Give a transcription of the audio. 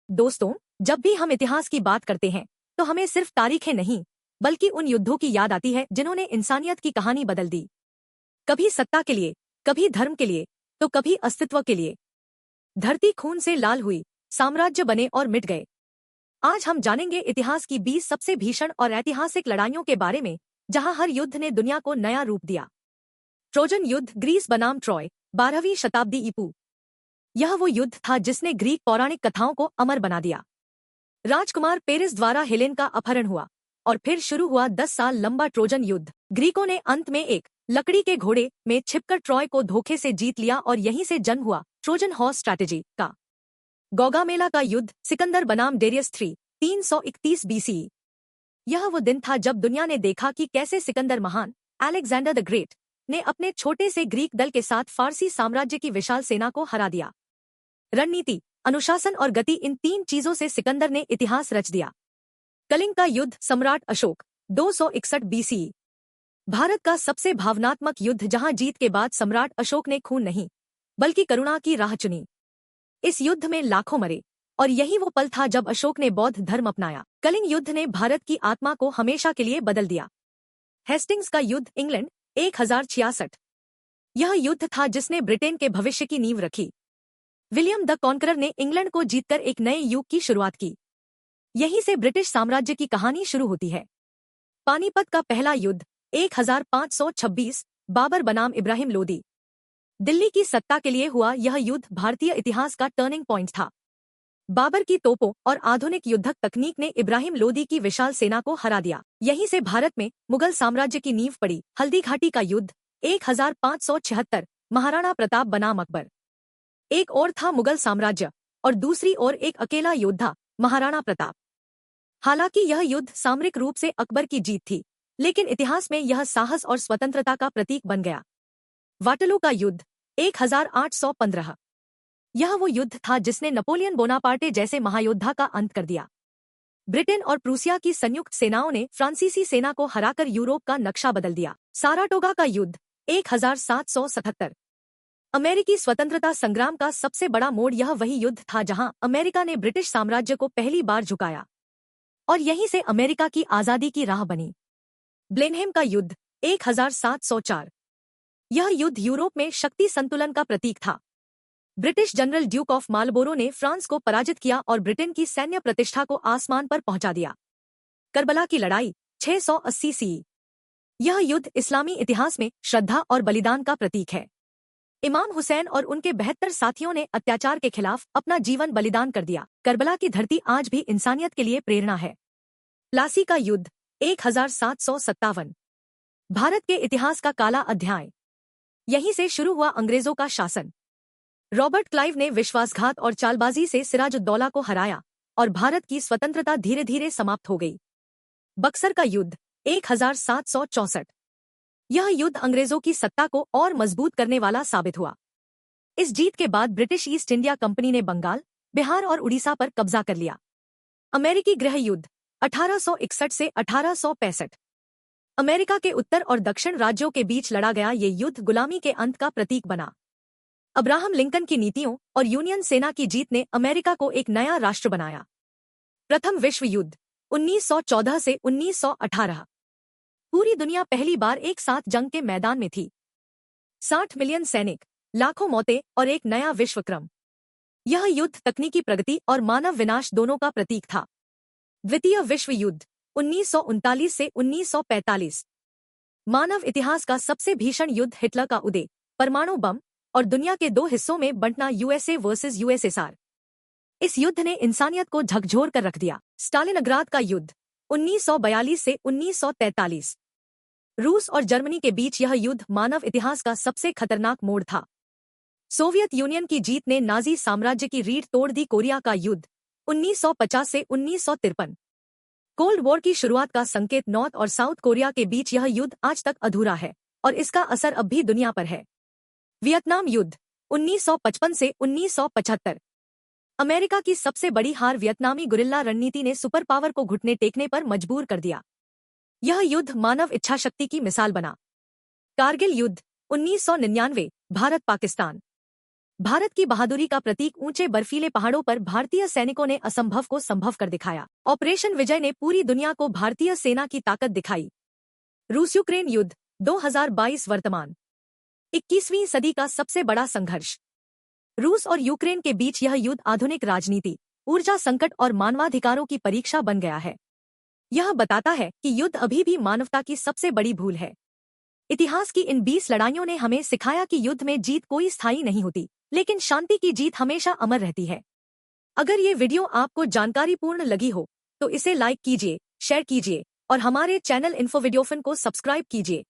दोस्तों, जब भी हम इतिहास की बात करते हैं तो हमें सिर्फ तारीखें नहीं बल्कि उन युद्धों की याद आती है जिन्होंने इंसानियत की कहानी बदल दी। कभी सत्ता के लिए, कभी धर्म के लिए, तो कभी अस्तित्व के लिए। धरती खून से लाल हुई, साम्राज्य बने और मिट गए। आज हम जानेंगे इतिहास की 20 सबसे भीषण और ऐतिहासिक लड़ाइयों के बारे में, जहां हर युद्ध ने दुनिया को नया रूप दिया। ट्रोजन युद्ध, ग्रीस बनाम ट्रॉय, 12वीं शताब्दी ईपू। यह वो युद्ध था जिसने ग्रीक पौराणिक कथाओं को अमर बना दिया। राजकुमार पेरिस द्वारा हेलेन का अपहरण हुआ और फिर शुरू हुआ 10 साल लंबा ट्रोजन युद्ध। ग्रीकों ने अंत में एक लकड़ी के घोड़े में छिपकर ट्रॉय को धोखे से जीत लिया और यहीं से जन्म हुआ ट्रोजन हॉर्स स्ट्रैटेजी का। गौगामेला का युद्ध, सिकंदर बनाम डेरियस 331 बीसी। यह वो दिन था जब दुनिया ने देखा कि कैसे सिकंदर महान, अलेक्जेंडर द ग्रेट, ने अपने छोटे से ग्रीक दल के साथ फारसी साम्राज्य की विशाल सेना को हरा दिया। रणनीति, अनुशासन और गति, इन तीन चीजों से सिकंदर ने इतिहास रच दिया। कलिंग का युद्ध, सम्राट अशोक, 261 बीसी। भारत का सबसे भावनात्मक युद्ध जहां जीत के बाद सम्राट अशोक ने खून नहीं बल्कि करुणा की राह चुनी। इस युद्ध में लाखों मरे और यही वो पल था जब अशोक ने बौद्ध धर्म अपनाया। कलिंग युद्ध ने भारत की आत्मा को हमेशा के लिए बदल दिया। हेस्टिंग्स का युद्ध, इंग्लैंड, 1066। यह युद्ध था जिसने ब्रिटेन के भविष्य की नींव रखी। विलियम द कॉन्करर ने इंग्लैंड को जीतकर एक नए युग की शुरुआत की। यहीं से ब्रिटिश साम्राज्य की कहानी शुरू होती है। पानीपत का पहला युद्ध, 1526, बाबर बनाम इब्राहिम लोदी। दिल्ली की सत्ता के लिए हुआ यह युद्ध भारतीय इतिहास का टर्निंग पॉइंट था। बाबर की तोपों और आधुनिक युद्धक तकनीक ने इब्राहिम लोदी की विशाल सेना को हरा दिया। यहीं से भारत में मुगल साम्राज्य की नींव पड़ी। हल्दी घाटी का युद्ध, 1576, महाराणा प्रताप बनाम अकबर। एक ओर था मुगल साम्राज्य और दूसरी ओर एक अकेला योद्धा, महाराणा प्रताप। हालांकि यह युद्ध सामरिक रूप से अकबर की जीत थी, लेकिन इतिहास में यह साहस और स्वतंत्रता का प्रतीक बन गया। वाटरलू का युद्ध, 1815। यह वो युद्ध था जिसने नेपोलियन बोनापार्टे जैसे महायोद्धा का अंत कर दिया। ब्रिटेन और प्रूसिया की संयुक्त सेनाओं ने फ्रांसीसी सेना को हराकर यूरोप का नक्शा बदल दिया। साराटोगा का युद्ध, 1777। अमेरिकी स्वतंत्रता संग्राम का सबसे बड़ा मोड़ यह वही युद्ध था जहां अमेरिका ने ब्रिटिश साम्राज्य को पहली बार झुकाया और यहीं से अमेरिका की आजादी की राह बनी। ब्लेनहेम का युद्ध, 1704। यह युद्ध यूरोप में शक्ति संतुलन का प्रतीक था। British general Duke of Marlborough ने फ्रांस को पराजित किया और ब्रिटेन की सैन्य प्रतिष्ठा को आसमान पर पहुंचा दिया। करबला की लड़ाई, 680 सी। यह युद्ध इस्लामी इतिहास में श्रद्धा और बलिदान का प्रतीक है। इमाम हुसैन और उनके 72 साथियों ने अत्याचार के खिलाफ अपना जीवन बलिदान कर दिया। करबला की धरती आज भी इंसानियत के लिए प्रेरणा है। प्लासी का युद्ध, 1757। भारत के इतिहास का काला अध्याय। यहीं से शुरू हुआ अंग्रेजों का शासन। रॉबर्ट क्लाइव ने विश्वासघात और चालबाजी से सिराजुद्दौला को हराया और भारत की स्वतंत्रता धीरे धीरे समाप्त हो गई। बक्सर का युद्ध, 1764। यह युद्ध अंग्रेजों की सत्ता को और मजबूत करने वाला साबित हुआ। इस जीत के बाद ब्रिटिश ईस्ट इंडिया कंपनी ने बंगाल, बिहार और उड़ीसा पर कब्जा कर लिया। अमेरिकी गृह युद्ध, 1861 से 1865। अमेरिका के उत्तर और दक्षिण राज्यों के बीच लड़ा गया ये युद्ध गुलामी के अंत का प्रतीक बना। अब्राहम लिंकन की नीतियों और यूनियन सेना की जीत ने अमेरिका को एक नया राष्ट्र बनाया। प्रथम विश्व युद्ध, 1914 से 1918। पूरी दुनिया पहली बार एक साथ जंग के मैदान में थी। 60 मिलियन सैनिक, लाखों मौतें और एक नया विश्व क्रम। यह युद्ध तकनीकी प्रगति और मानव विनाश दोनों का प्रतीक था। द्वितीय विश्व युद्ध, 1939 से 1945। मानव इतिहास का सबसे भीषण युद्ध, हिटलर का उदय, परमाणु बम और दुनिया के दो हिस्सों में बंटना, यूएसए वर्सेस यूएसएसआर। इस युद्ध ने इंसानियत को झकझोर कर रख दिया। स्टालिनग्राद का युद्ध, 1942 से 1943। रूस और जर्मनी के बीच यह युद्ध मानव इतिहास का सबसे खतरनाक मोड़ था। सोवियत यूनियन की जीत ने नाजी साम्राज्य की रीढ़ तोड़ दी। कोरिया का युद्ध, 1950 से 1953। कोल्ड वॉर की शुरुआत का संकेत। नॉर्थ और साउथ कोरिया के बीच यह युद्ध आज तक अधूरा है और इसका असर अब भी दुनिया पर है। वियतनाम युद्ध, 1955 से 1975। अमेरिका की सबसे बड़ी हार, वियतनामी गुरिल्ला रणनीति ने सुपर पावर को घुटने टेकने पर मजबूर कर दिया। यह युद्ध मानव इच्छाशक्ति की मिसाल बना। कारगिल युद्ध, 1999, भारत पाकिस्तान। भारत की बहादुरी का प्रतीक ऊंचे बर्फीले पहाड़ों पर भारतीय सैनिकों ने असंभव को संभव कर दिखाया। ऑपरेशन विजय ने पूरी दुनिया को भारतीय सेना की ताकत दिखाई। रूस यूक्रेन युद्ध 2022 वर्तमान 21वीं सदी का सबसे बड़ा संघर्ष। रूस और यूक्रेन के बीच यह युद्ध आधुनिक राजनीति, ऊर्जा संकट और मानवाधिकारों की परीक्षा बन गया है। यह बताता है कि युद्ध अभी भी मानवता की सबसे बड़ी भूल है। इतिहास की इन 20 लड़ाइयों ने हमें सिखाया कि युद्ध में जीत कोई स्थायी नहीं होती, लेकिन शांति की जीत हमेशा अमर रहती है। अगर ये वीडियो आपको जानकारीपूर्ण लगी हो तो इसे लाइक कीजिए, शेयर कीजिए और हमारे चैनल इन्फो वीडियोफन को सब्सक्राइब कीजिए